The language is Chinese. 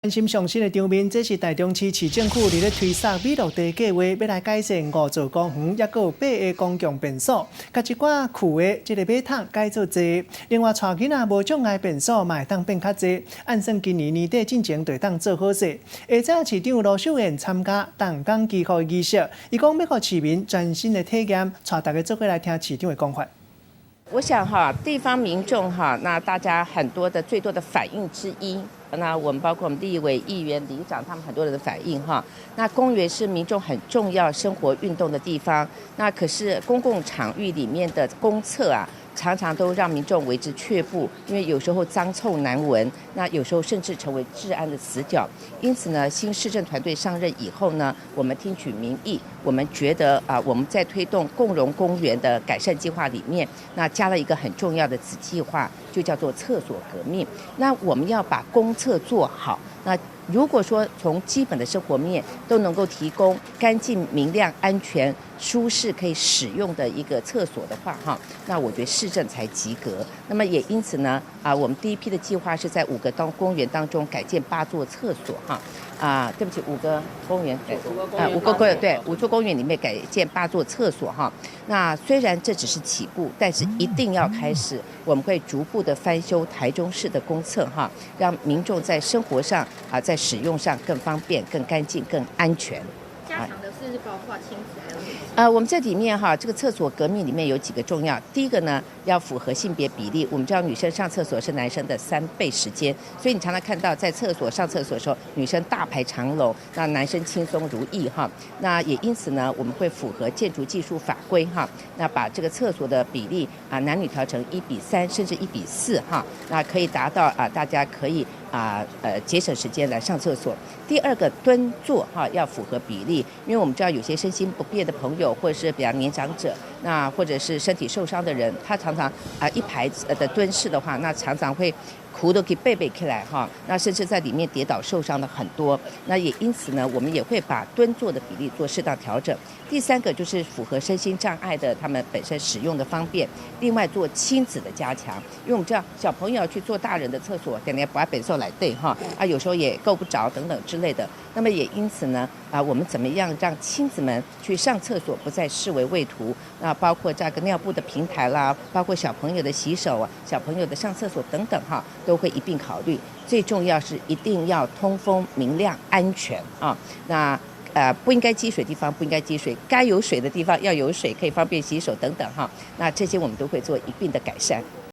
关心上新的场面，这是台中市市政府伫咧推设美乐地计划，要来改善5座公园，也有8个公共便所，甲一寡旧的这个马桶改做坐。另外，带囡仔无障碍便所嘛会当变较济。按算今年年底进前就当做好势。下早市长罗秀燕参加动工祈福仪式，伊讲要互市民全新的体验，带大家做伙来听市长的讲法。我想地方民众那大家最多的反应之一。那我们包括我们立委、议员、里长，他们很多人的反应那公园是民众很重要生活运动的地方，那可是公共场域里面的公厕常常都让民众为之却步，因为有时候脏臭难闻，那有时候甚至成为治安的死角。因此呢，新市政团队上任以后呢，我们听取民意，我们觉得我们在推动共融公园的改善计划里面，那加了一个很重要的子计划，就叫做厕所革命。那我们要把公厕做好，那如果说从基本的生活面都能够提供干净、明亮、安全、舒适可以使用的一个厕所的话那我觉得市政才及格。那么也因此呢我们第一批的计划是在5个公园当中改建8座厕所对不起，5个公园，5个公园对，5座公园里面改建8座厕所那虽然这只是起步，但是一定要开始，我们会逐步的翻修台中市的公厕让民众在生活上在使用上更方便、更干净、更安全。加强的是包括亲子还有我们这里面这个厕所革命里面有几个重要。第一个呢，要符合性别比例。我们知道女生上厕所是男生的3倍时间，所以你常常看到在厕所上厕所的时候，女生大排长龙，那男生轻松如意那也因此呢，我们会符合建筑技术法规那把这个厕所的比例男女调成1:3甚至1:4那可以达到大家可以节省时间来上厕所。第二个蹲坐要符合比例，因为我们知道有些身心不便的朋友，或者是比较年长者，那或者是身体受伤的人，他常常一排的蹲式的话，那常常会苦都可以背起来那甚至在里面跌倒受伤的很多。那也因此呢，我们也会把蹲坐的比例做适当调整。第三个就是符合身心障碍的他们本身使用的方便，另外做亲子的加强，因为我们知道小朋友去做大人的厕所，等下把本受来对有时候也够不着等等之类的。那么也因此呢我们怎么样让亲子们去上厕所不再视为畏途？那包括这个尿布的平台啦，包括小朋友的洗手小朋友的上厕所等等都会一并考虑。最重要是一定要通风、明亮、安全那不应该积水的地方不应该积水，该有水的地方要有水，可以方便洗手等等那这些我们都会做一并的改善。